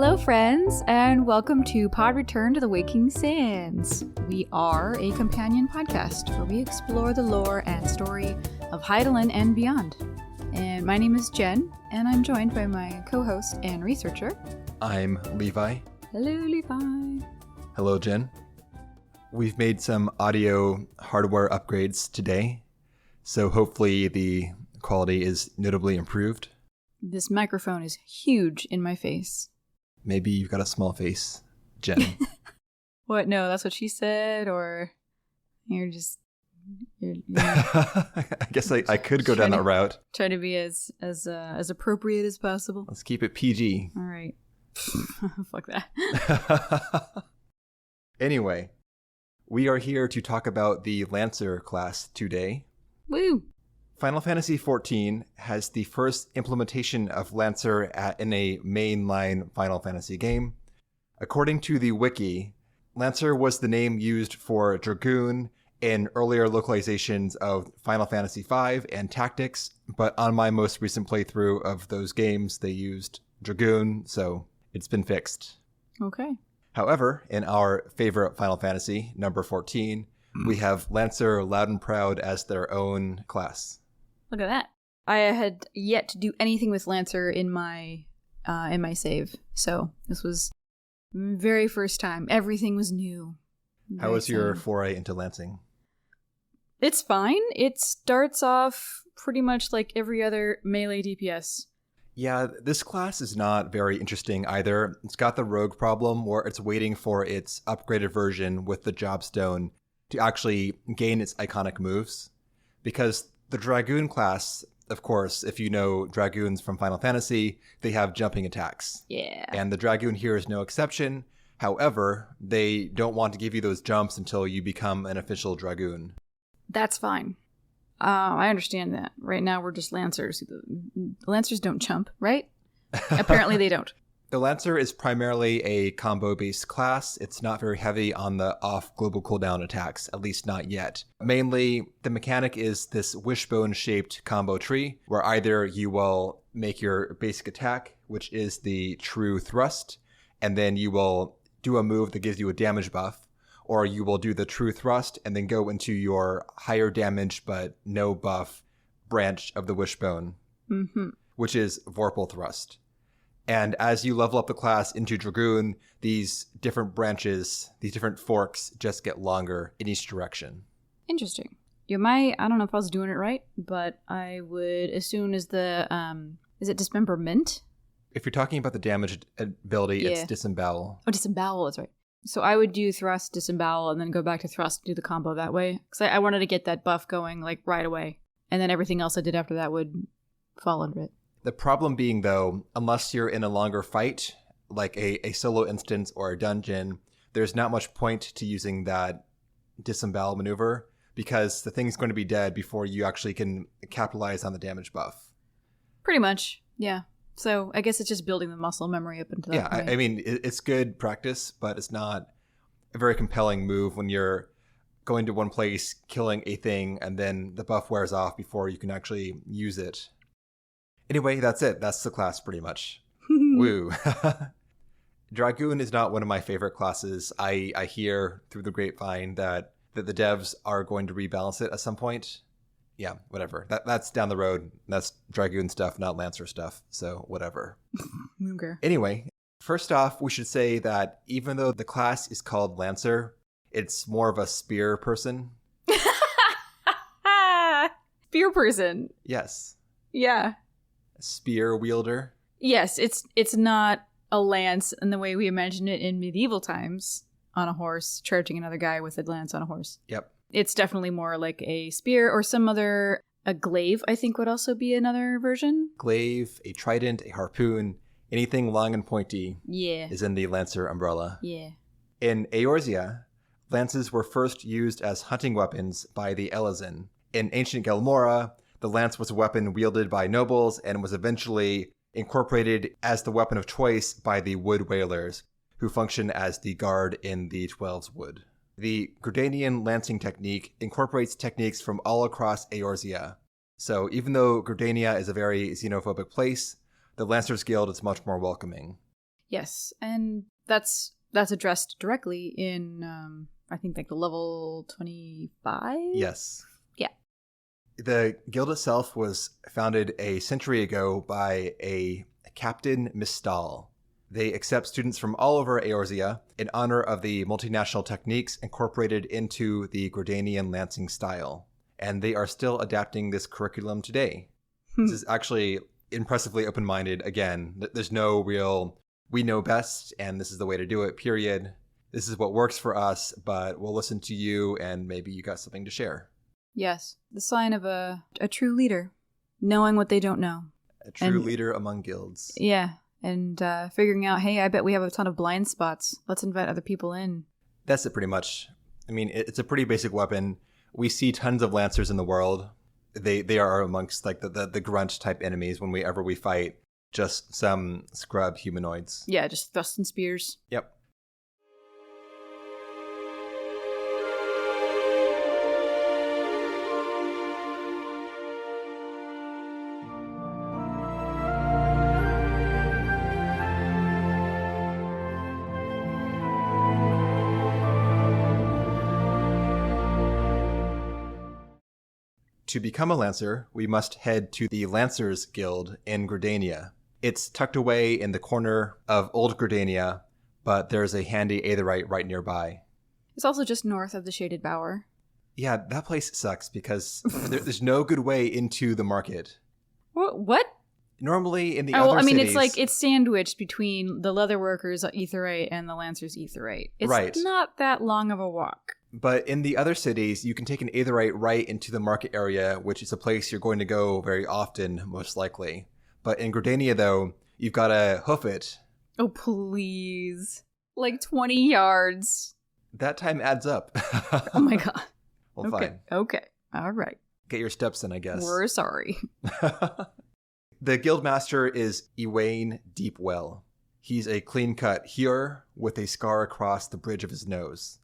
Hello, friends, and welcome to Pod Return to the Waking Sands. We are a companion podcast where we explore the lore and story of Hydaelyn and beyond. And my name is Jen, and I'm joined by my co-host and researcher. I'm Levi. Hello, Levi. Hello, Jen. We've made some audio hardware upgrades today, so hopefully the quality is notably improved. This microphone is huge in my face. Maybe you've got a small face, Jen. What? No, that's what she said, or you're I guess I could go down that route. Try to be as appropriate as possible. Let's keep it PG. All right. Fuck that. Anyway, we are here to talk about the Lancer class today. Woo! Final Fantasy XIV has the first implementation of Lancer in a mainline Final Fantasy game. According to the wiki, Lancer was the name used for Dragoon in earlier localizations of Final Fantasy V and Tactics, but on my most recent playthrough of those games, they used Dragoon, so it's been fixed. Okay. However, in our favorite Final Fantasy, number 14, we have Lancer Loud and Proud as their own class. Look at that. I had yet to do anything with Lancer in my save, so this was very first time. Everything was new. How was your foray into lancing? It's fine. It starts off pretty much like every other melee DPS. Yeah, this class is not very interesting either. It's got the rogue problem where it's waiting for its upgraded version with the Jobstone to actually gain its iconic moves. Because the Dragoon class, of course, if you know Dragoons from Final Fantasy, they have jumping attacks. Yeah. And the Dragoon here is no exception. However, they don't want to give you those jumps until you become an official Dragoon. That's fine. I understand that. Right now we're just Lancers. The Lancers don't jump, right? Apparently they don't. The Lancer is primarily a combo-based class. It's not very heavy on the off-global cooldown attacks, at least not yet. Mainly, the mechanic is this wishbone-shaped combo tree, where either you will make your basic attack, which is the true thrust, and then you will do a move that gives you a damage buff, or you will do the true thrust and then go into your higher damage but no buff branch of the wishbone, which is Vorpal Thrust. And as you level up the class into Dragoon, these different branches, these different forks just get longer in each direction. Interesting. I don't know if I was doing it right, but I would assume is it Dismemberment? If you're talking about the damage ability, It's Disembowel. Oh, Disembowel, that's right. So I would do Thrust, Disembowel, and then go back to Thrust and do the combo that way. Because I wanted to get that buff going like right away. And then everything else I did after that would fall under it. The problem being, though, unless you're in a longer fight, like a solo instance or a dungeon, there's not much point to using that disembowel maneuver because the thing's going to be dead before you actually can capitalize on the damage buff. Pretty much, yeah. So I guess it's just building the muscle memory up into that point. I mean, it's good practice, but it's not a very compelling move when you're going to one place, killing a thing, and then the buff wears off before you can actually use it. Anyway, that's it. That's the class pretty much. Woo. Dragoon is not one of my favorite classes. I hear through the grapevine that the devs are going to rebalance it at some point. Yeah, whatever. That's down the road. That's Dragoon stuff, not Lancer stuff. So whatever. Okay. Anyway, first off, we should say that even though the class is called Lancer, it's more of a spear person. Spear person. Yes. Yeah. Spear wielder. Yes, it's not a lance in the way we imagine it in medieval times on a horse, charging another guy with a lance on a horse. Yep. It's definitely more like a spear or some other, a glaive, I think would also be another version. Glaive, a trident, a harpoon, anything long and pointy is in the Lancer umbrella. Yeah. In Eorzea, lances were first used as hunting weapons by the Elezen. In ancient Gelmora, the lance was a weapon wielded by nobles and was eventually incorporated as the weapon of choice by the Wood Whalers, who function as the guard in the Twelves Wood. The Gridanian lancing technique incorporates techniques from all across Eorzea. So even though Gridania is a very xenophobic place, the Lancers Guild is much more welcoming. Yes, and that's addressed directly in, I think, like the level 25? Yes. Yeah. The guild itself was founded a century ago by a Captain Mistal. They accept students from all over Eorzea in honor of the multinational techniques incorporated into the Gridanian lancing style. And they are still adapting this curriculum today. This is actually impressively open-minded. Again, there's no real, we know best, and this is the way to do it, period. This is what works for us, but we'll listen to you, and maybe you got something to share. Yes, the sign of a true leader, knowing what they don't know. A true leader among guilds. Yeah, and figuring out, hey, I bet we have a ton of blind spots. Let's invite other people in. That's it pretty much. I mean, it's a pretty basic weapon. We see tons of lancers in the world. They are amongst like the grunt type enemies whenever we fight. Just some scrub humanoids. Yeah, just Thrustin spears. Yep. To become a Lancer, we must head to the Lancers Guild in Gridania. It's tucked away in the corner of Old Gridania, but there's a handy aetheryte right nearby. It's also just north of the Shaded Bower. Yeah, that place sucks because there's no good way into the market. What? Normally in the other cities... it's sandwiched between the Leatherworkers' aetheryte and the Lancers' aetheryte. It's not that long of a walk. But in the other cities, you can take an aetheryte right into the market area, which is a place you're going to go very often, most likely. But in Gridania, though, you've got to hoof it. Oh, please. Like 20 yards. That time adds up. Oh my god. Well, okay. Fine. Okay. All right. Get your steps in, I guess. We're sorry. The guildmaster is Ewain Deepwell. He's a clean-cut hewer with a scar across the bridge of his nose.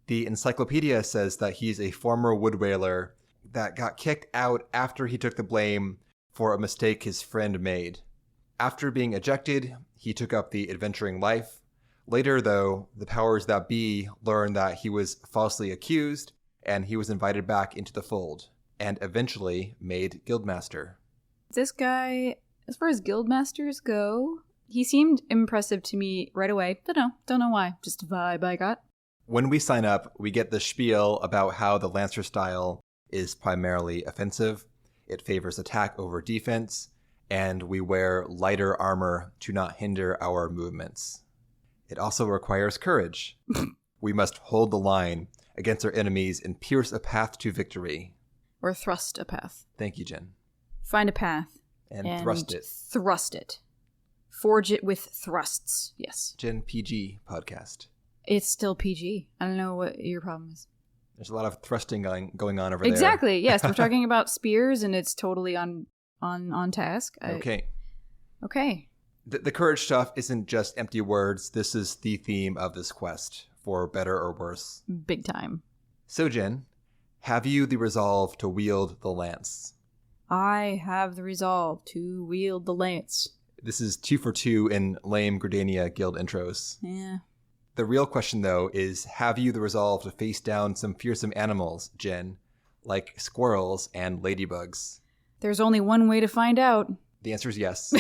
The encyclopedia says that he's a former wood whaler that got kicked out after he took the blame for a mistake his friend made. After being ejected, he took up the adventuring life. Later, though, the powers that be learned that he was falsely accused, and he was invited back into the fold, and eventually made guildmaster. This guy, as far as guildmasters go, he seemed impressive to me right away. Don't know why. Just a vibe I got. When we sign up, we get the spiel about how the Lancer style is primarily offensive. It favors attack over defense, and we wear lighter armor to not hinder our movements. It also requires courage. We must hold the line against our enemies and pierce a path to victory. Or thrust a path. Thank you, Jen. Find a path. And thrust it. Thrust it. Forge it with thrusts. Yes. Jen, PG podcast. It's still PG. I don't know what your problem is. There's a lot of thrusting going on over there. Exactly. Yes, we're talking about spears, and it's totally on task. Okay. Okay. The courage stuff isn't just empty words. This is the theme of this quest, for better or worse. Big time. So, Jen, have you the resolve to wield the lance? I have the resolve to wield the lance. This is 2 for 2 in lame Gridania guild intros. Yeah. The real question, though, is have you the resolve to face down some fearsome animals, Jen, like squirrels and ladybugs? There's only one way to find out. The answer is yes.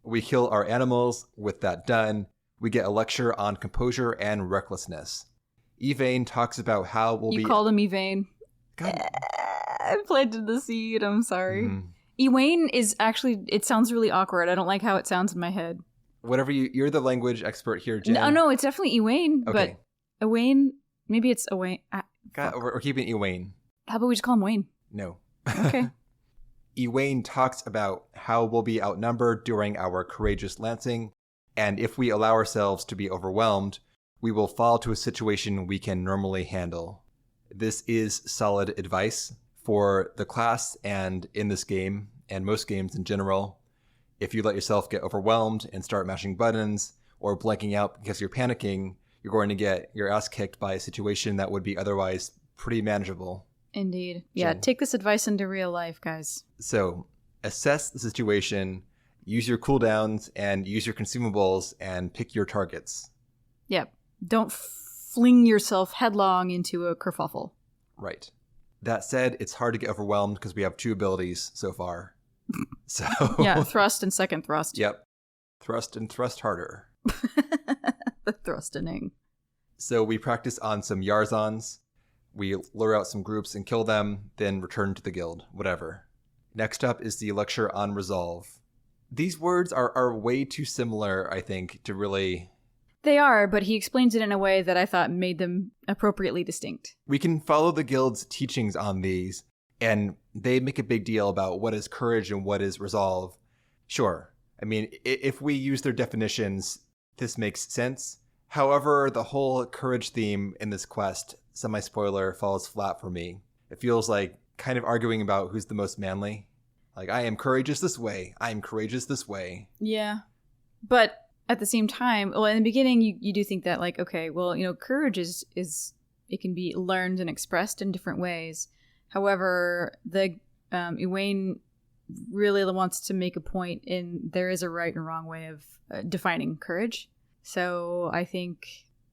We kill our animals. With that done, we get a lecture on composure and recklessness. Evain talks about how we'll be... You called him Evain. God. I planted the seed. I'm sorry. Mm. Ewain is actually... It sounds really awkward. I don't like how it sounds in my head. Whatever you're the language expert here, Jen. No, it's definitely Ewain. Okay. But Ewain, maybe it's Ewain. God, we're keeping Ewain. How about we just call him Wayne? No. Okay. Ewain talks about how we'll be outnumbered during our courageous lancing, and if we allow ourselves to be overwhelmed, we will fall to a situation we can normally handle. This is solid advice for the class and in this game, and most games in general. If you let yourself get overwhelmed and start mashing buttons or blanking out because you're panicking, you're going to get your ass kicked by a situation that would be otherwise pretty manageable. Indeed. Yeah, take this advice into real life, guys. So, assess the situation, use your cooldowns and use your consumables and pick your targets. Yep. Don't fling yourself headlong into a kerfuffle. Right. That said, it's hard to get overwhelmed because we have 2 abilities so far. So yeah, thrust and second thrust. Yep. Thrust and thrust harder. The thrustining. So we practice on some Yarzons. We lure out some groups and kill them, then return to the guild. Whatever. Next up is the lecture on resolve. These words are way too similar, I think, to really... They are, but he explains it in a way that I thought made them appropriately distinct. We can follow the guild's teachings on these, and they make a big deal about what is courage and what is resolve. Sure. I mean, if we use their definitions, this makes sense. However, the whole courage theme in this quest, semi-spoiler, falls flat for me. It feels like kind of arguing about who's the most manly. Like, I am courageous this way. I am courageous this way. Yeah. But at the same time, well, in the beginning, you do think that, like, okay, well, courage is it can be learned and expressed in different ways. However, Egwene really wants to make a point in there is a right and wrong way of defining courage. So I think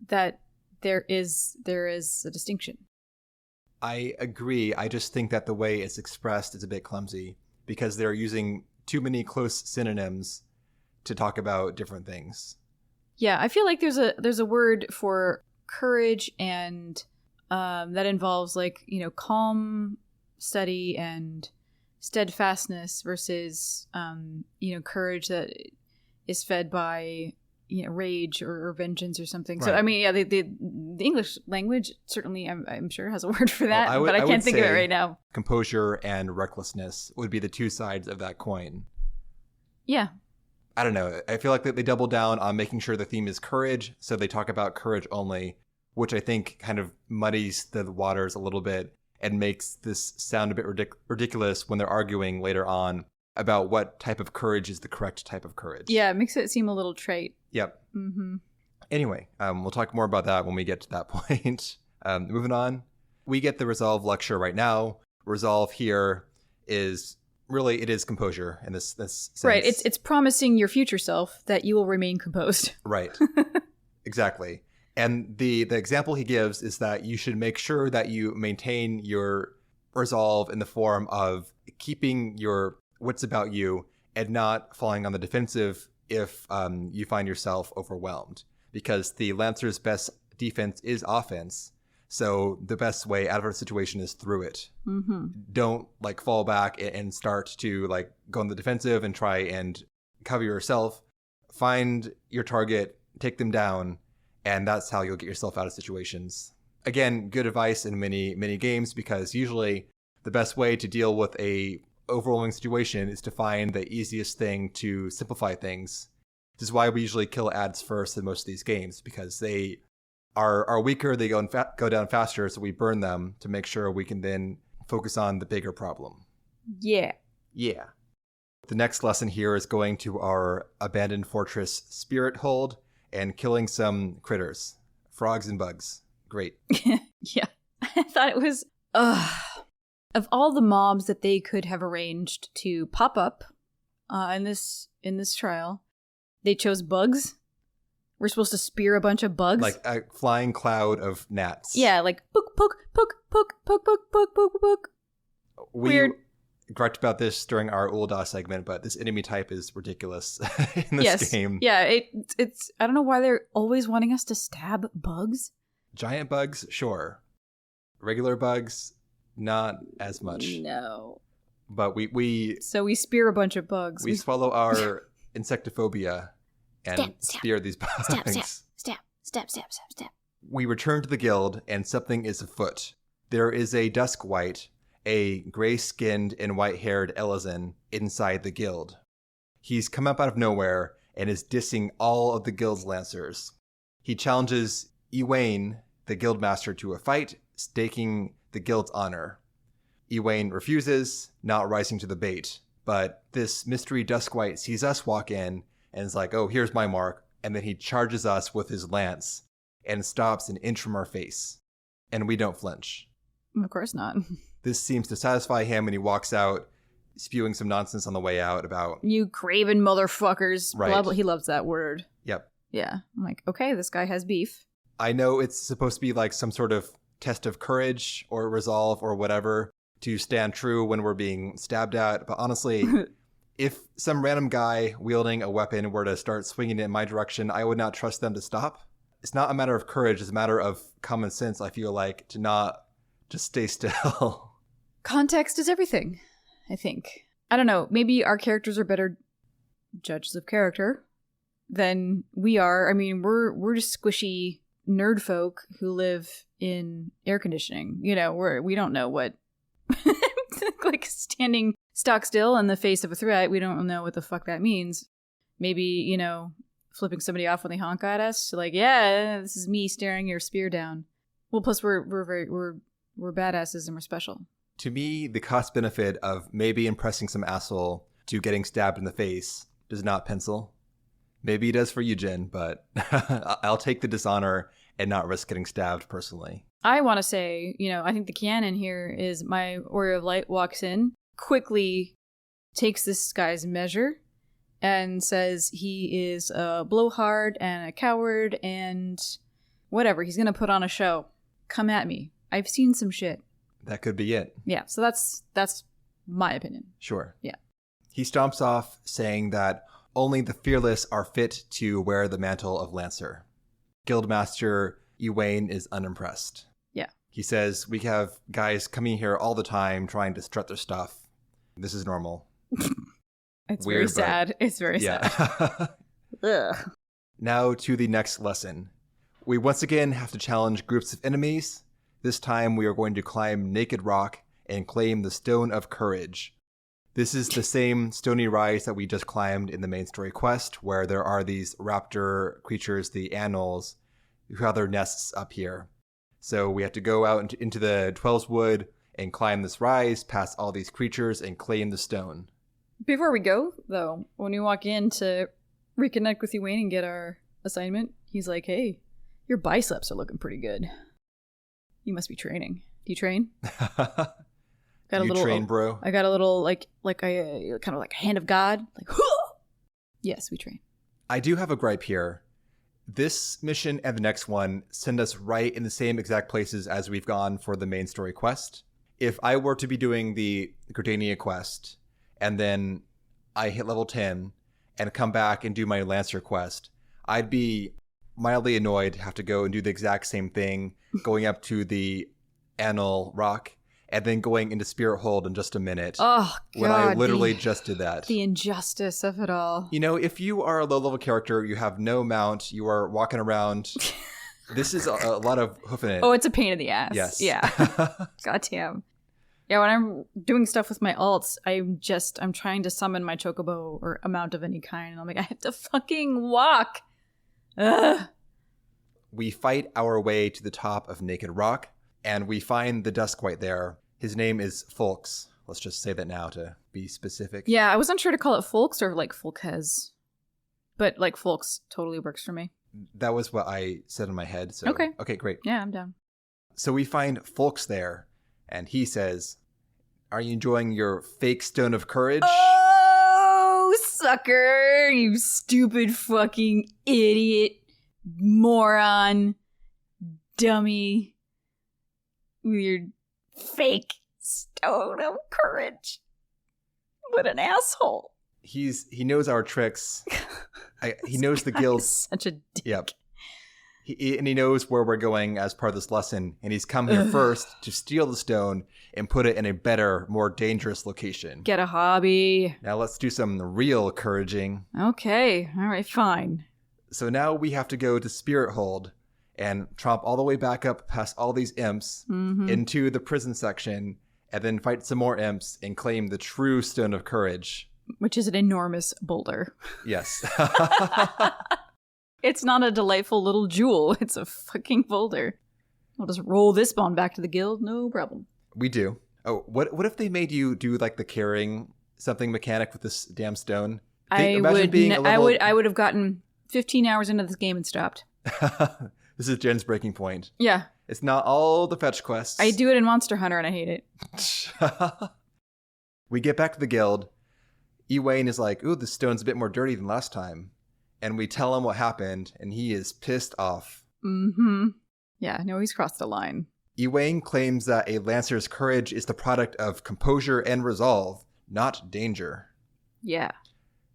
that there is a distinction. I agree. I just think that the way it's expressed is a bit clumsy because they're using too many close synonyms to talk about different things. Yeah, I feel like there's a word for courage and that involves like, calm, steady, and steadfastness versus courage that is fed by rage or vengeance or something. Right. So I mean, yeah, the English language certainly I'm sure has a word for that, but I can't think of it right now. Composure and recklessness would be the 2 sides of that coin. Yeah. I don't know. I feel like they double down on making sure the theme is courage, so they talk about courage only, which I think kind of muddies the waters a little bit and makes this sound a bit ridiculous when they're arguing later on about what type of courage is the correct type of courage. Yeah, it makes it seem a little trite. Yep. Mm-hmm. Anyway, we'll talk more about that when we get to that point. Moving on, we get the resolve lecture right now. Resolve here is... really, it is composure in this sense. Right. It's promising your future self that you will remain composed. Right. Exactly. And the example he gives is that you should make sure that you maintain your resolve in the form of keeping your wits about you and not falling on the defensive if you find yourself overwhelmed. Because the Lancer's best defense is offense. So the best way out of a situation is through it. Mm-hmm. Don't fall back and start to go on the defensive and try and cover yourself. Find your target, take them down, and that's how you'll get yourself out of situations. Again, good advice in many, many games because usually the best way to deal with a overwhelming situation is to find the easiest thing to simplify things. This is why we usually kill ads first in most of these games because they are weaker, they go down faster, so we burn them to make sure we can then focus on the bigger problem. Yeah. Yeah. The next lesson here is going to our abandoned fortress spirit hold and killing some critters. Frogs and bugs. Great. Yeah. I thought it was... Of all the mobs that they could have arranged to pop up in this trial, they chose bugs. We're supposed to spear a bunch of bugs. Like a flying cloud of gnats. Yeah, like poke, poke, poke, poke, poke, poke, poke, poke, poke. Weird. We griped about this during our Ulda segment, but this enemy type is ridiculous in this game. Yeah, it's I don't know why they're always wanting us to stab bugs. Giant bugs, sure. Regular bugs, not as much. No. But we So we spear a bunch of bugs. We swallow our insectophobia and spear these bugs. Stab. We return to the guild, and something is afoot. There is a Duskwight, a gray-skinned and white-haired Elysian, inside the guild. He's come up out of nowhere and is dissing all of the guild's lancers. He challenges Egwene, the guildmaster, to a fight, staking the guild's honor. Egwene refuses, not rising to the bait. But this mystery Duskwight sees us walk in and is like, oh, here's my mark. And then he charges us with his lance and stops an inch from our face. And we don't flinch. Of course not. This seems to satisfy him and he walks out, spewing some nonsense on the way out about... You craven motherfuckers. Right. Blah, blah. He loves that word. Yep. Yeah. I'm like, okay, this guy has beef. I know it's supposed to be like some sort of test of courage or resolve or whatever to stand true when we're being stabbed at. But honestly, if some random guy wielding a weapon were to start swinging it in my direction, I would not trust them to stop. It's not a matter of courage. It's a matter of common sense, I feel like, to not just stay still. Context is everything, I think. I don't know. Maybe our characters are better judges of character than we are. I mean, we're just squishy nerd folk who live in air conditioning. You know, we don't know what like standing stock still in the face of a threat. We don't know what the fuck that means. Maybe, you know, flipping somebody off when they honk at us. Like, yeah, this is me staring your spear down. Well, plus we're badasses and we're special. To me, the cost benefit of maybe impressing some asshole to getting stabbed in the face does not pencil. Maybe it does for you, Jen, but I'll take the dishonor and not risk getting stabbed personally. I want to say, you know, I think the canon here is my Warrior of Light walks in, quickly takes this guy's measure, and says he is a blowhard and a coward and whatever. He's going to put on a show. Come at me. I've seen some shit. That could be it. Yeah, so that's my opinion. Sure. Yeah. He stomps off, saying that only the fearless are fit to wear the mantle of Lancer. Guildmaster Ewain is unimpressed. Yeah. He says, we have guys coming here all the time trying to strut their stuff. This is normal. It's Weird, very sad. It's very sad. Ugh. Now to the next lesson. We once again have to challenge groups of enemies. This time we are going to climb Naked Rock and claim the Stone of Courage. This is the same stony rise that we just climbed in the main story quest, where there are these raptor creatures, the Annals, who have their nests up here. So we have to go out into the Twelves Wood and climb this rise, past all these creatures, and claim the stone. Before we go, though, when we walk in to reconnect with Ewain and get our assignment, he's like, hey, your biceps are looking pretty good. You must be training. Do you train? Got a you little train, bro? I got a little like a kind of like a hand of God. Like, yes, we train. I do have a gripe here. This mission and the next one send us right in the same exact places as we've gone for the main story quest. If I were to be doing the Gridania quest and then I hit level 10 and come back and do my Lancer quest, I'd be mildly annoyed to have to go and do the exact same thing, going up to the Annal Rock and then going into Spirit Hold in just a minute. Oh, God. When I literally just did that. The injustice of it all. You know, if you are a low-level character, you have no mount, you are walking around, this is a lot of hoofing it. Oh, it's a pain in the ass. Yes. Yeah. Goddamn. Yeah, when I'm doing stuff with my alts, I'm trying to summon my chocobo or a mount of any kind, and I'm like, I have to fucking walk. Ugh. We fight our way to the top of Naked Rock, and we find the Duskwight there. His name is Folks. Let's just say that now to be specific. Yeah, I was unsure to call it Folks or like Folkes. But like Folks totally works for me. That was what I said in my head. So Okay, great. Yeah, I'm down. So we find Folks there, and he says, are you enjoying your fake Stone of Courage? Oh, sucker! You stupid fucking idiot, moron, dummy, with your fake Stone of Courage. What an asshole. He knows our tricks. He knows the guild. Such a dick. Yep. And he knows where we're going as part of this lesson. And he's come here first to steal the stone and put it in a better, more dangerous location. Get a hobby. Now let's do some real couraging. Okay. All right, fine. So now we have to go to Spirit Hold and tromp all the way back up past all these imps into the prison section and then fight some more imps and claim the true Stone of Courage. Which is an enormous boulder. Yes. It's not a delightful little jewel. It's a fucking boulder. I'll just roll this bond back to the guild. No problem. We do. Oh, what if they made you do like the carrying something mechanic with this damn stone? I would have gotten 15 hours into this game and stopped. This is Jen's breaking point. Yeah. It's not all the fetch quests. I do it in Monster Hunter and I hate it. We get back to the guild. Ewain is like, ooh, this stone's a bit more dirty than last time. And we tell him what happened, and he is pissed off. Mm-hmm. Yeah, no, he's crossed the line. Ewain claims that a lancer's courage is the product of composure and resolve, not danger. Yeah.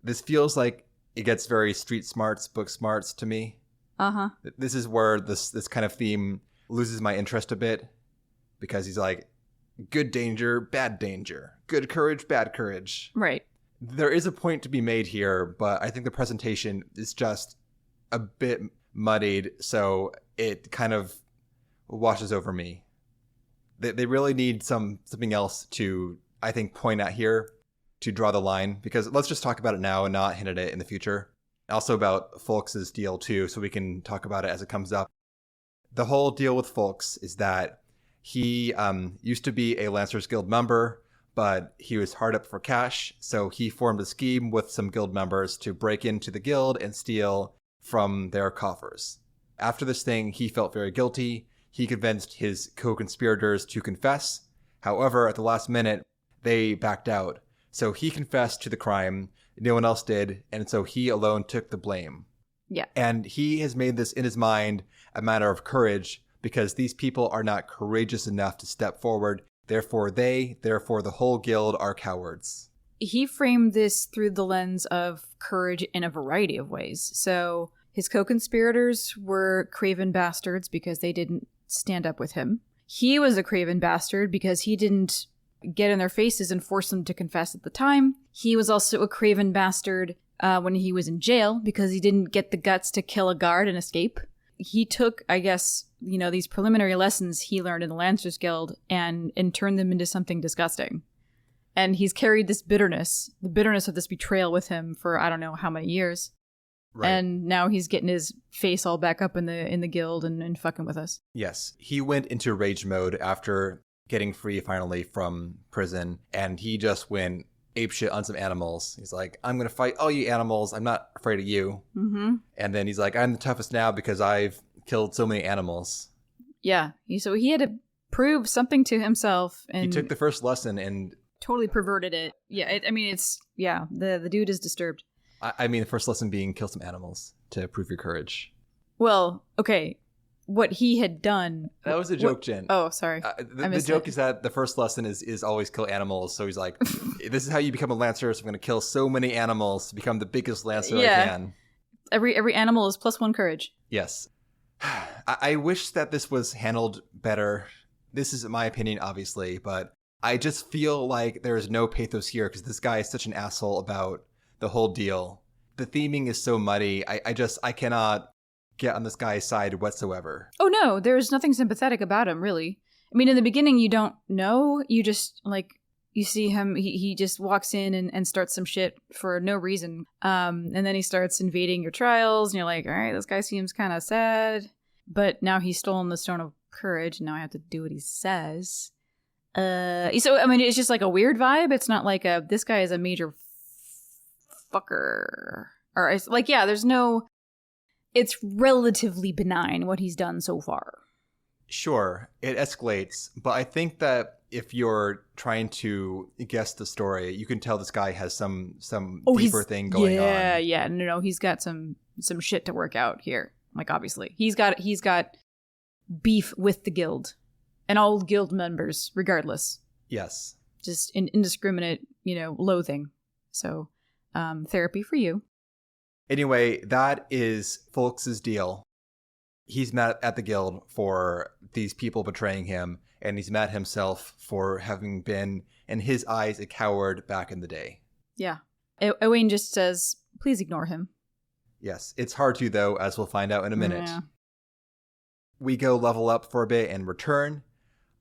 This feels like it gets very street smarts, book smarts to me. Uh-huh. This is where this kind of theme loses my interest a bit, because he's like, good danger, bad danger. Good courage, bad courage. Right. There is a point to be made here, but I think the presentation is just a bit muddied, so it kind of washes over me. They really need something else to, I think, point at here to draw the line, because let's just talk about it now and not hint at it in the future. Also about Folks' deal too, so we can talk about it as it comes up. The whole deal with Folks is that he used to be a Lancers Guild member, but he was hard up for cash, so he formed a scheme with some guild members to break into the guild and steal from their coffers. After this thing, he felt very guilty. He convinced his co-conspirators to confess. However, at the last minute, they backed out. So he confessed to the crime, no one else did, and so he alone took the blame. Yeah. And he has made this in his mind a matter of courage, because these people are not courageous enough to step forward. Therefore the whole guild are cowards. He framed this through the lens of courage in a variety of ways. So his co-conspirators were craven bastards because they didn't stand up with him. He was a craven bastard because he didn't get in their faces and force them to confess at the time. He was also a craven bastard when he was in jail because he didn't get the guts to kill a guard and escape. He took, I guess, these preliminary lessons he learned in the Lancers Guild and turned them into something disgusting. And he's carried this bitterness, the bitterness of this betrayal with him for I don't know how many years. Right. And now he's getting his face all back up in the guild and fucking with us. Yes. He went into rage mode after getting free finally from prison, and he just went apeshit on some animals. He's like, I'm going to fight all you animals. I'm not afraid of you. Mm-hmm. And then he's like, I'm the toughest now because I've killed so many animals. Yeah. So he had to prove something to himself. And he took the first lesson and totally perverted it. Yeah. The dude is disturbed. I mean, the first lesson being kill some animals to prove your courage. Well, okay. What he had done. That was a joke, Jen. Oh, sorry. The joke is that the first lesson is always kill animals. So he's like, this is how you become a lancer. So I'm going to kill so many animals to become the biggest lancer I can. Every animal is +1 courage. Yes. I wish that this was handled better. This is my opinion, obviously, but I just feel like there is no pathos here because this guy is such an asshole about the whole deal. The theming is so muddy. I cannot get on this guy's side whatsoever. Oh no, there's nothing sympathetic about him, really. I mean, in the beginning, you don't know. You just, you see him, he just walks in and starts some shit for no reason. And then he starts invading your trials, and you're like, all right, this guy seems kind of sad. But now he's stolen the Stone of Courage, and now I have to do what he says. So, I mean, it's just like a weird vibe. It's not like this guy is a major fucker. Or, it's like, yeah, there's no... It's relatively benign what he's done so far. Sure, it escalates, but I think that if you're trying to guess the story, you can tell this guy has some deeper thing going on. Yeah, no, he's got some shit to work out here. Like, obviously, he's got beef with the guild and all guild members, regardless. Yes, just indiscriminate, loathing. So, therapy for you. Anyway, that is Folks' deal. He's mad at the guild for these people betraying him, and he's mad himself for having been, in his eyes, a coward back in the day. Yeah. Owain just says, please ignore him. Yes. It's hard to, though, as we'll find out in a minute. Yeah. We go level up for a bit and return.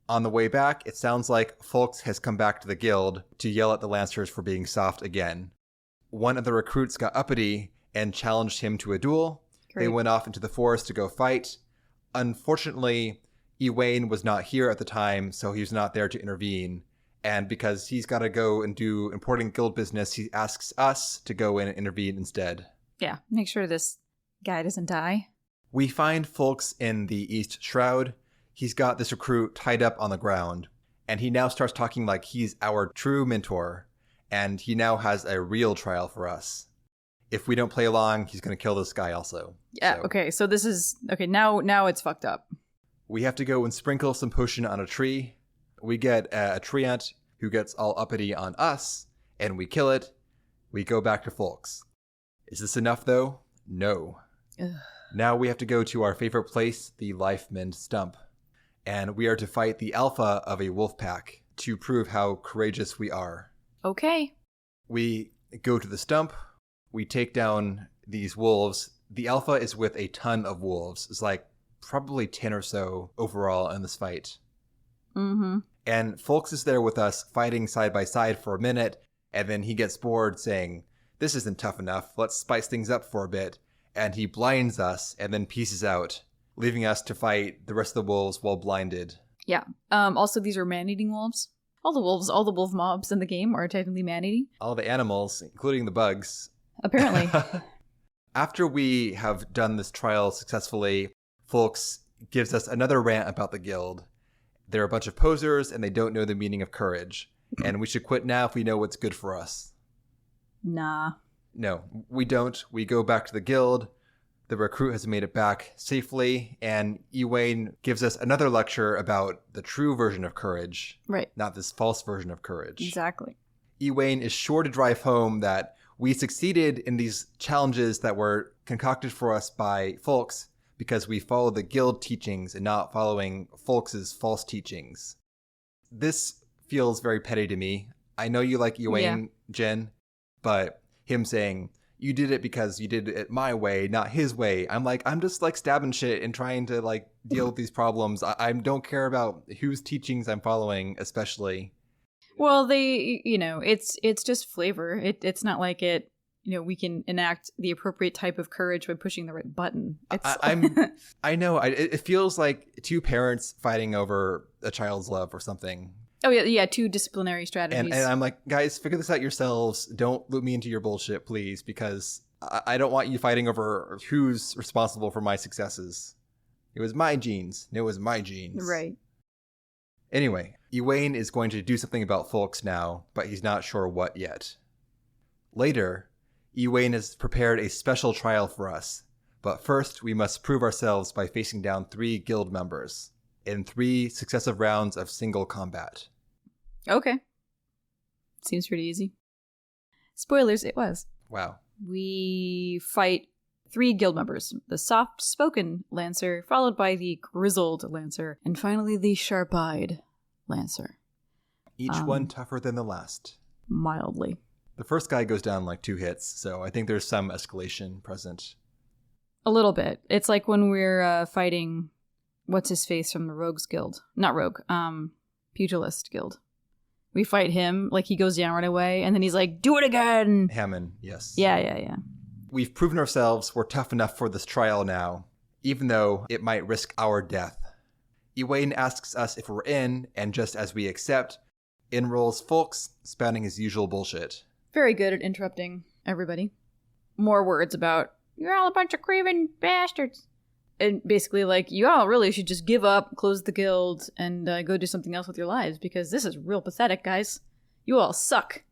On the way back, it sounds like Folks has come back to the guild to yell at the Lancers for being soft again. One of the recruits got uppity and challenged him to a duel. Great. They went off into the forest to go fight. Unfortunately, Ewain was not here at the time, so he was not there to intervene. And because he's got to go and do important guild business, he asks us to go in and intervene instead. Yeah, make sure this guy doesn't die. We find Folks in the East Shroud. He's got this recruit tied up on the ground. And he now starts talking like he's our true mentor. And he now has a real trial for us. If we don't play along, he's going to kill this guy also. Yeah, so, okay, so this is... Okay, now it's fucked up. We have to go and sprinkle some potion on a tree. We get a treant who gets all uppity on us, and we kill it. We go back to Folks. Is this enough, though? No. Ugh. Now we have to go to our favorite place, the Lifemend Stump. And we are to fight the alpha of a wolf pack to prove how courageous we are. Okay. We go to the stump. We take down these wolves. The alpha is with a ton of wolves. It's like probably 10 or so overall in this fight. Mm-hmm. And Folks is there with us fighting side by side for a minute. And then he gets bored saying, this isn't tough enough. Let's spice things up for a bit. And he blinds us and then pieces out, leaving us to fight the rest of the wolves while blinded. Yeah. Also, these are man-eating wolves. All the wolf mobs in the game are technically man-eating. All the animals, including the bugs. Apparently. After we have done this trial successfully, Folks gives us another rant about the guild. They're a bunch of posers and they don't know the meaning of courage. And we should quit now if we know what's good for us. Nah. No, we don't. We go back to the guild. The recruit has made it back safely, and Egwene gives us another lecture about the true version of courage. Right. Not this false version of courage. Exactly. Egwene is sure to drive home that we succeeded in these challenges that were concocted for us by Folks because we follow the guild teachings and not following Folks' false teachings. This feels very petty to me. I know you like Egwene, Jen, but him saying, you did it because you did it my way, not his way. I'm just like stabbing shit and trying to like deal with these problems. I don't care about whose teachings I'm following, especially. Well, it's just flavor. It's not like it, we can enact the appropriate type of courage by pushing the right button. I know. It feels like two parents fighting over a child's love or something. Oh, yeah, two disciplinary strategies. And I'm like, guys, figure this out yourselves. Don't loop me into your bullshit, please, because I don't want you fighting over who's responsible for my successes. It was my genes. It was my genes. Right. Anyway, Egwene is going to do something about Folks now, but he's not sure what yet. Later, Egwene has prepared a special trial for us, but first we must prove ourselves by facing down 3 guild members in 3 successive rounds of single combat. Okay. Seems pretty easy. Spoilers, it was. Wow. We fight 3 guild members. The soft-spoken Lancer, followed by the grizzled Lancer, and finally the sharp-eyed Lancer. Each one tougher than the last. Mildly. The first guy goes down like 2 hits, so I think there's some escalation present. A little bit. It's like when we're fighting... What's-his-face from the Rogues Guild? Not Rogue. Pugilist Guild. We fight him, like he goes down right away, and then he's like, do it again! Hammond, yes. Yeah. We've proven ourselves we're tough enough for this trial now, even though it might risk our death. Egwene asks us if we're in, and just as we accept, in rolls Folks, spouting his usual bullshit. Very good at interrupting everybody. More words about, you're all a bunch of craven bastards. And basically, like, you all really should just give up, close the guild, and go do something else with your lives, because this is real pathetic, guys. You all suck.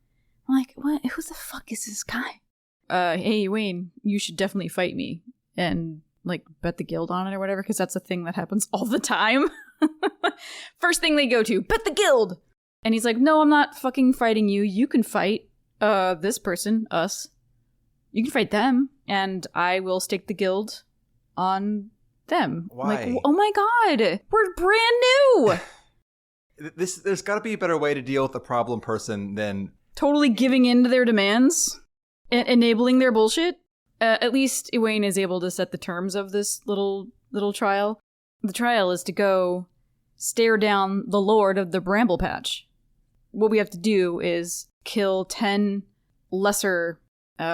I'm like, what? Who the fuck is this guy? Hey, Wayne, you should definitely fight me. And, like, bet the guild on it or whatever, because that's a thing that happens all the time. First thing they go to, bet the guild! And he's like, no, I'm not fucking fighting you. You can fight this person, us. You can fight them, and I will stake the guild on them. Why? Like, oh my god, we're brand new! There's got to be a better way to deal with a problem person than... Totally giving in to their demands? Enabling their bullshit? At least Egwene is able to set the terms of this little trial. The trial is to go stare down the Lord of the Bramble Patch. What we have to do is kill 10 lesser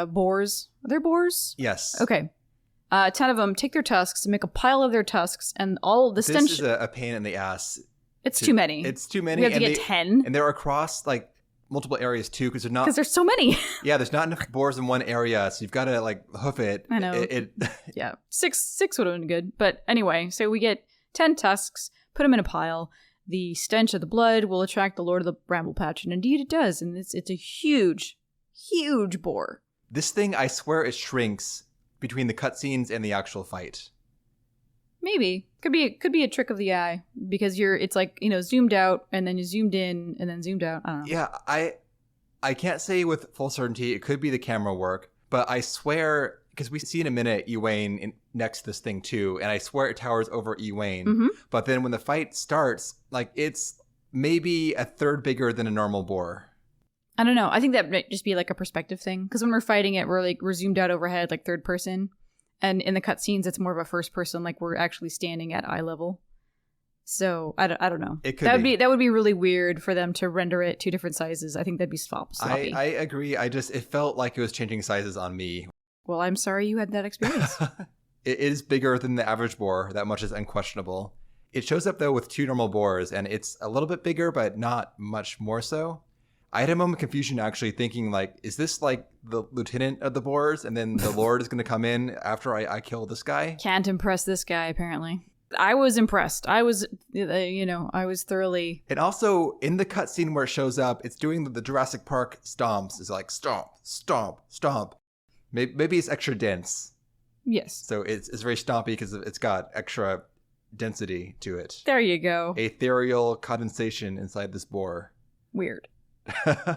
boars. Are there boars? Yes. Okay. 10 of them take their tusks, make a pile of their tusks, and all the stench... This is a pain in the ass. It's too many. It's too many. We have to get 10. And they're across, like, multiple areas, too, because they're not... Because there's so many. Yeah, there's not enough boars in one area, so you've got to, like, hoof it. I know. Yeah, six would have been good. But anyway, so we get 10 tusks, put them in a pile, the stench of the blood will attract the Lord of the Bramble Patch. And indeed it does. And it's a huge, huge boar. This thing, I swear it shrinks between the cutscenes and the actual fight. Maybe. Could be a trick of the eye because it's like, zoomed out and then you zoomed in and then zoomed out. I don't know. Yeah, I can't say with full certainty. It could be the camera work, but I swear, because we see in a minute Egwene next to this thing too, and I swear it towers over Egwene. Mm-hmm. But then when the fight starts, like it's maybe a third bigger than a normal boar. I don't know. I think that might just be like a perspective thing. Because when we're fighting it, we're zoomed out overhead, like third person. And in the cutscenes, it's more of a first person, like we're actually standing at eye level. So I don't know. It could that would be really weird for them to render it two different sizes. I think that'd be sloppy. I agree. It felt like it was changing sizes on me. Well, I'm sorry you had that experience. It is bigger than the average boar. That much is unquestionable. It shows up though with two normal boars, and it's a little bit bigger, but not much more so. I had a moment of confusion actually thinking like, is this like the lieutenant of the boars and then the Lord is going to come in after I kill this guy? Can't impress this guy, apparently. I was impressed. I was thoroughly... And also in the cutscene where it shows up, it's doing the Jurassic Park stomps. It's like stomp, stomp, stomp. Maybe it's extra dense. Yes. So it's very stompy because it's got extra density to it. There you go. Ethereal condensation inside this boar. Weird.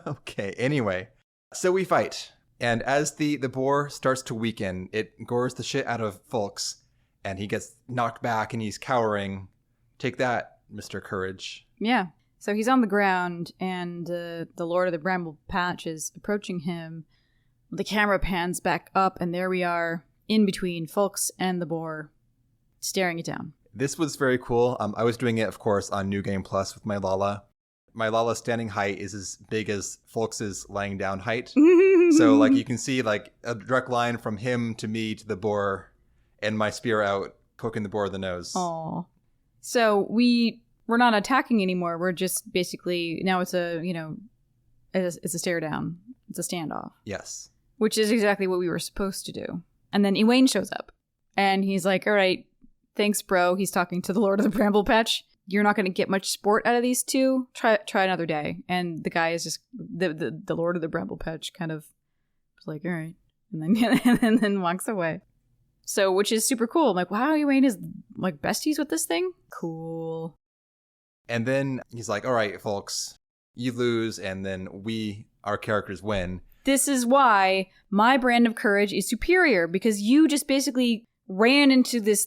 Okay, anyway. So we fight. And as the boar starts to weaken, it gores the shit out of Folks. And he gets knocked back and he's cowering. Take that, Mr. Courage. Yeah. So he's on the ground and the Lord of the Bramble Patch is approaching him. The camera pans back up and there we are in between Folks and the boar, staring it down. This was very cool. I was doing it, of course, on New Game Plus with my Lala. My Lala's standing height is as big as Folks' lying down height. So like you can see like a direct line from him to me to the boar and my spear out poking the boar in the nose. Oh. So we're not attacking anymore. We're just basically now it's a stare down. It's a standoff. Yes. Which is exactly what we were supposed to do. And then Egwene shows up and he's like, "All right, thanks, bro." He's talking to the Lord of the Bramble Patch. "You're not going to get much sport out of these two. Try another day." And the guy is just the Lord of the Bramble Patch kind of was like, "All right," and then walks away. So, which is super cool. I'm like, wow, Egwene is like besties with this thing. Cool. And then he's like, "All right, Folks, you lose, and then our characters win." This is why my brand of courage is superior because you just basically ran into this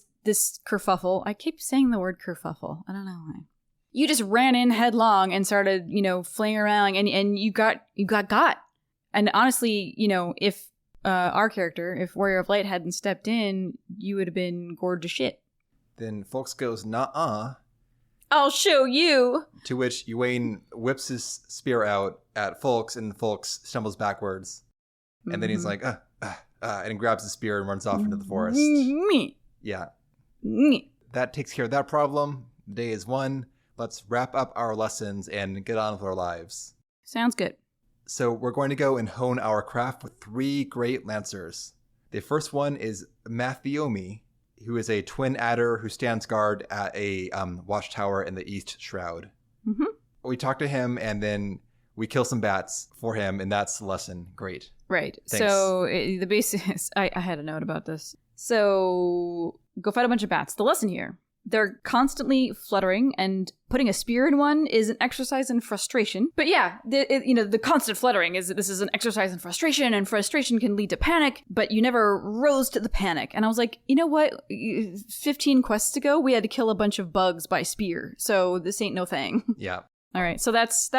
kerfuffle. I keep saying the word kerfuffle. I don't know why. You just ran in headlong and started, flaying around and you got. And honestly, if our character, if Warrior of Light hadn't stepped in, you would have been gored to shit. Then Folks goes, "Nuh-uh. I'll show you." To which Egwene whips his spear out at Folks and Folks stumbles backwards. Mm-hmm. And then he's like, and grabs the spear and runs off into the forest. Yeah. That takes care of that problem. The day is won. Let's wrap up our lessons and get on with our lives. Sounds good. So we're going to go and hone our craft with 3 great lancers. The first one is Mathiomi, who is a twin adder who stands guard at a watchtower in the East Shroud. Mm-hmm. We talk to him and then we kill some bats for him, and that's the lesson. Great. Right. Thanks. So the basis, I had a note about this. So go fight a bunch of bats. The lesson here, they're constantly fluttering, and putting a spear in one is an exercise in frustration. But yeah, the constant fluttering this is an exercise in frustration, and frustration can lead to panic, but you never rose to the panic. And I was like, you know what? 15 quests ago, we had to kill a bunch of bugs by spear, so this ain't no thing. Yeah. All right, so that's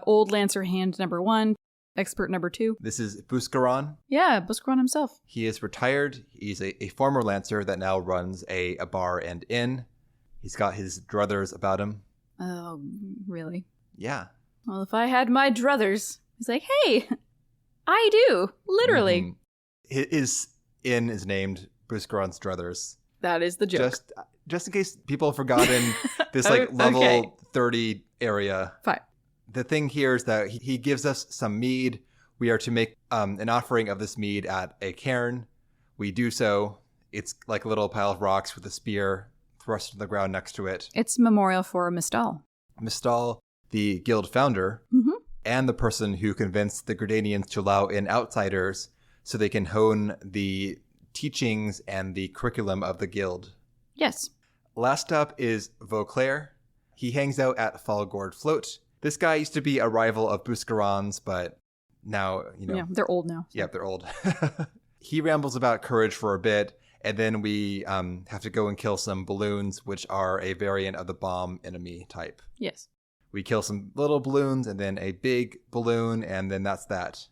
Old Lancer Hand number 1. Expert number 2. This is Buscaron. Yeah, Buscaron himself. He is retired. He's a former Lancer that now runs a bar and inn. He's got his druthers about him. Oh, really? Yeah. Well, if I had my druthers, he's like, hey, I do. Literally. Mm-hmm. His inn is named Buscaron's Druthers. That is the joke. Just in case people have forgotten this level 30 area. Fine. The thing here is that he gives us some mead. We are to make an offering of this mead at a cairn. We do so. It's like a little pile of rocks with a spear thrust to the ground next to it. It's a memorial for Mistal. Mistal, the guild founder, and the person who convinced the Gridanians to allow in outsiders so they can hone the teachings and the curriculum of the guild. Yes. Last up is Vauclair. He hangs out at Falgord Float. This guy used to be a rival of Buscarons, but now, Yeah, they're old now. Yeah, they're old. He rambles about courage for a bit, and then we have to go and kill some balloons, which are a variant of the bomb enemy type. Yes. We kill some little balloons, and then a big balloon, and then that's that.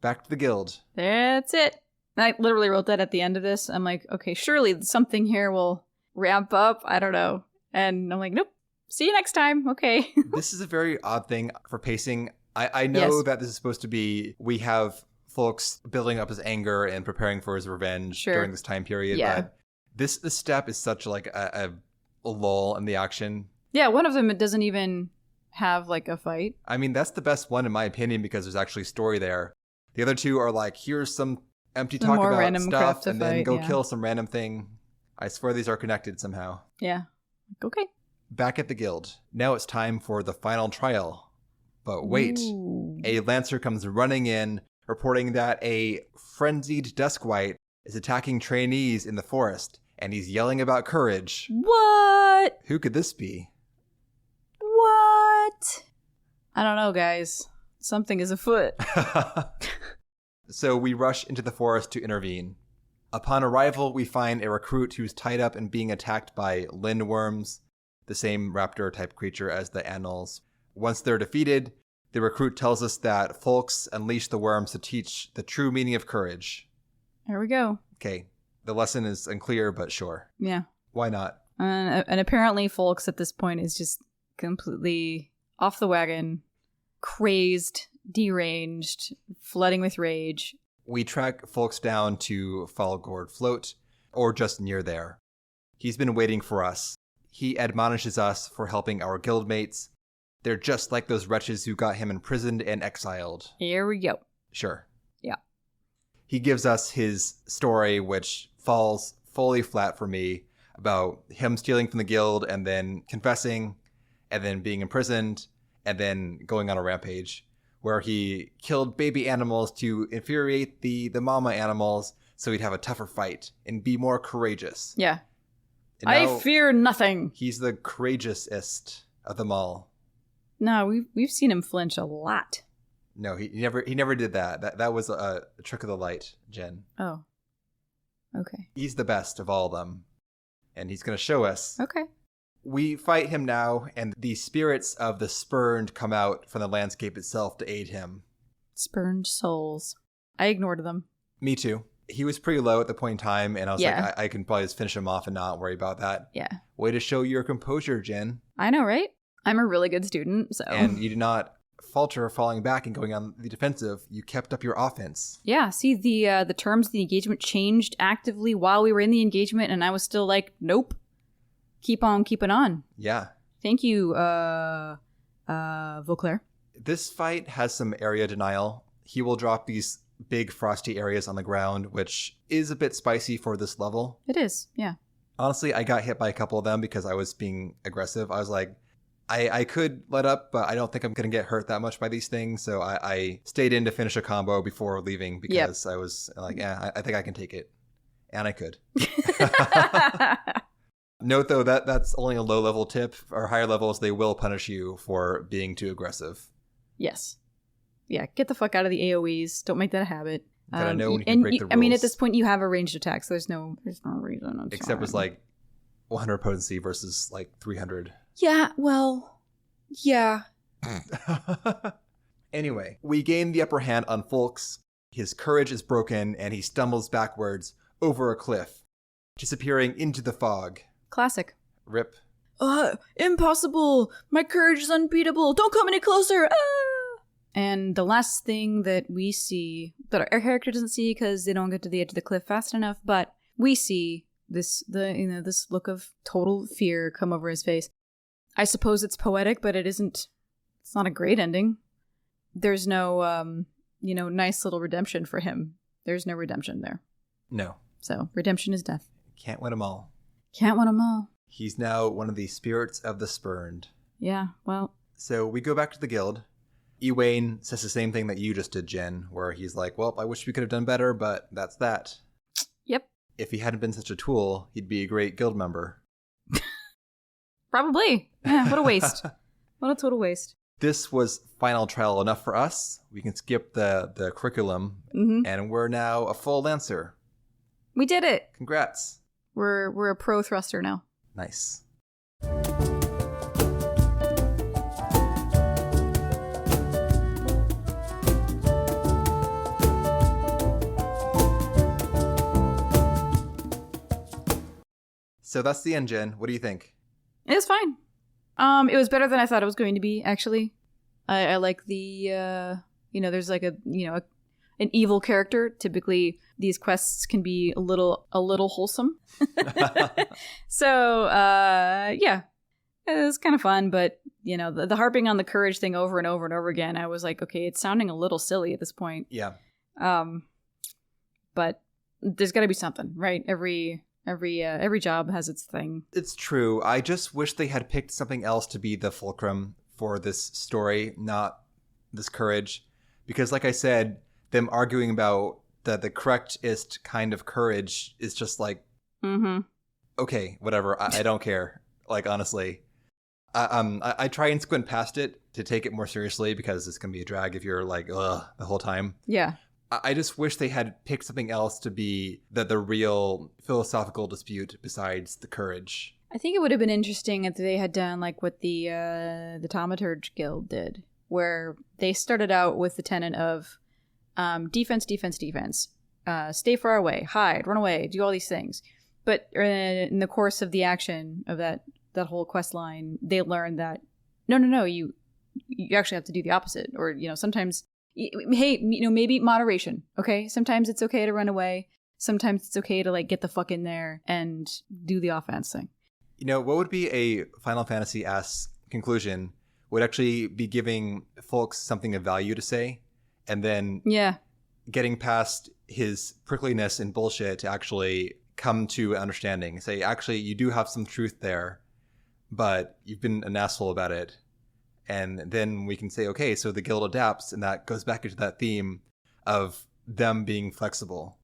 Back to the guild. That's it. I literally wrote that at the end of this. I'm like, okay, surely something here will ramp up. I don't know. And I'm like, nope. See you next time. Okay. This is a very odd thing for pacing. I know that this is supposed to be, we have folks building up his anger and preparing for his revenge during this time period. Yeah. But this step is such like a lull in the action. Yeah, one of them, it doesn't even have like a fight. I mean, that's the best one in my opinion because there's actually story there. The other two are like, here's some empty talk about stuff and then go kill some random thing. I swear these are connected somehow. Yeah. Okay. Back at the guild. Now it's time for the final trial. But wait, a Lancer comes running in, reporting that a frenzied Duskwight is attacking trainees in the forest, and he's yelling about courage. What? Who could this be? What? I don't know, guys. Something is afoot. So we rush into the forest to intervene. Upon arrival, we find a recruit who's tied up and being attacked by lindworms, the same raptor-type creature as the Annals. Once they're defeated, the recruit tells us that folks unleash the worms to teach the true meaning of courage. There we go. Okay, the lesson is unclear, but sure. Yeah. Why not? And apparently folks at this point is just completely off the wagon, crazed, deranged, flooding with rage. We track folks down to Falgord Float, or just near there. He's been waiting for us. He admonishes us for helping our guildmates. They're just like those wretches who got him imprisoned and exiled. Here we go. Sure. Yeah. He gives us his story, which falls fully flat for me, about him stealing from the guild and then confessing and then being imprisoned and then going on a rampage where he killed baby animals to infuriate the mama animals so he'd have a tougher fight and be more courageous. Yeah. I fear nothing. He's the courageousest of them all. No, we've seen him flinch a lot. No, he never did that. That was a trick of the light, Jen. Oh. Okay. He's the best of all of them. And he's going to show us. Okay. We fight him now, and the spirits of the spurned come out from the landscape itself to aid him. Spurned souls. I ignored them. Me too. He was pretty low at the point in time, and I was like, I can probably just finish him off and not worry about that. Yeah. Way to show your composure, Jen. I know, right? I'm a really good student, so. And you did not falter falling back and going on the defensive. You kept up your offense. Yeah, see, the terms of the engagement changed actively while we were in the engagement, and I was still like, nope. Keep on keeping on. Yeah. Thank you, Vauclair. This fight has some area denial. He will drop these big frosty areas on the ground, which is a bit spicy for this level. It is, yeah. Honestly, I got hit by a couple of them because I was being aggressive. I was like, I could let up, but I don't think I'm going to get hurt that much by these things. So I stayed in to finish a combo before leaving because I was like, yeah, I think I can take it. And I could. Note, though, that's only a low-level tip. Or higher levels, they will punish you for being too aggressive. Yes. Yeah, get the fuck out of the AoEs. Don't make that a habit. Gotta know when you can break the rules. I mean, at this point, you have a ranged attack, so there's no reason. Except it's like 100 potency versus like 300. Yeah, well, yeah. Anyway, we gain the upper hand on Folks. His courage is broken, and he stumbles backwards over a cliff, disappearing into the fog. Classic. Rip. Impossible! My courage is unbeatable! Don't come any closer! Ah! And the last thing that we see, that our character doesn't see because they don't get to the edge of the cliff fast enough, but we see this look of total fear come over his face. I suppose it's poetic, but it isn't. It's not a great ending. There's no, nice little redemption for him. There's no redemption there. No. So redemption is death. Can't win them all. Can't win them all. He's now one of the spirits of the spurned. Yeah, well. So we go back to the guild. Ewain says the same thing that you just did, Jen, where he's like, well, I wish we could have done better, but that's that. Yep. If he hadn't been such a tool, he'd be a great guild member. Probably. Yeah, what a waste. What a total waste. This was final trial enough for us. We can skip the curriculum, and we're now a full Lancer. We did it. Congrats. We're a pro thruster now. Nice. So that's the end, Jen. What do you think? It was fine. It was better than I thought it was going to be, actually. I like the, there's like an evil character. Typically, these quests can be a little wholesome. So, yeah, it was kind of fun. But, the harping on the courage thing over and over and over again, I was like, okay, it's sounding a little silly at this point. Yeah. But there's got to be something, right? Every job has its thing. It's true. I just wish they had picked something else to be the fulcrum for this story, not this courage. Because like I said, them arguing about the correctest kind of courage is just like, okay, whatever. I don't care. Like, honestly. I try and squint past it to take it more seriously because it's going to be a drag if you're like, ugh, the whole time. Yeah. I just wish they had picked something else to be the real philosophical dispute besides the courage. I think it would have been interesting if they had done like what the Thaumaturge Guild did, where they started out with the tenet of defense, stay far away, hide, run away, do all these things. But in the course of the action of that whole quest line, they learned that no, you actually have to do the opposite, or sometimes. Hey, maybe moderation, okay? Sometimes it's okay to run away. Sometimes it's okay to, like, get the fuck in there and do the offense thing. What would be a Final Fantasy-esque conclusion would actually be giving folks something of value to say, and then getting past his prickliness and bullshit to actually come to understanding. Say, actually, you do have some truth there, but you've been an asshole about it. And then we can say, okay, so the guild adapts, and that goes back into that theme of them being flexible.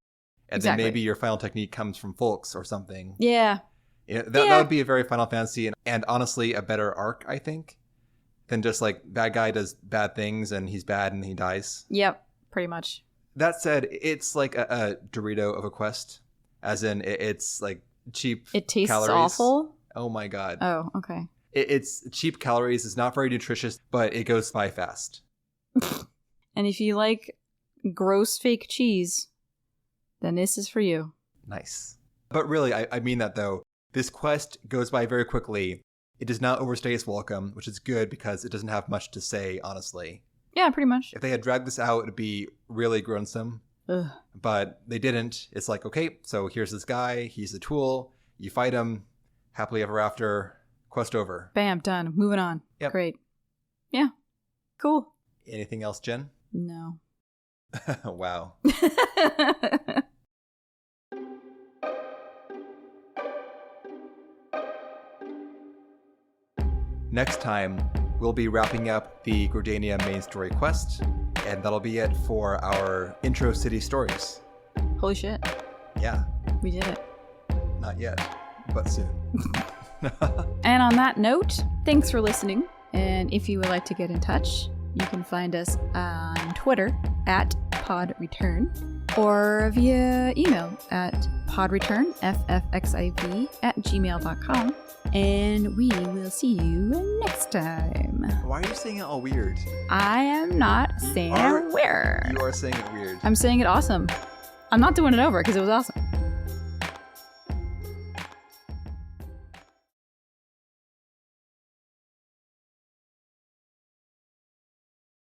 And then maybe your final technique comes from folks or something. Yeah. That would be a very Final Fantasy, and honestly, a better arc, I think, than just like, bad guy does bad things, and he's bad, and he dies. Yep, pretty much. That said, it's like a Dorito of a quest, as in it's like cheap calories. It tastes awful? Oh my god. Oh, okay. It's cheap calories. It's not very nutritious, but it goes by fast. And if you like gross fake cheese, then this is for you. Nice. But really, I mean that though. This quest goes by very quickly. It does not overstay its welcome, which is good because it doesn't have much to say, honestly. Yeah, pretty much. If they had dragged this out, it would be really gruesome. Ugh. But they didn't. It's like, okay, so here's this guy. He's a tool. You fight him. Happily ever after. Quest over. Bam, done. Moving on. Yep. Great. Yeah. Cool. Anything else, Jen? No. Wow. Next time, we'll be wrapping up the Gridania main story quest, and that'll be it for our intro city stories. Holy shit. Yeah. We did it. Not yet, but soon. And on that note, thanks for listening. And if you would like to get in touch, you can find us on Twitter at podreturn or via email at podreturnffxiv@gmail.com. And we will see you next time. Why are you saying it all weird? I am not saying it weird. You are saying it weird. I'm saying it awesome. I'm not doing it over because it was awesome.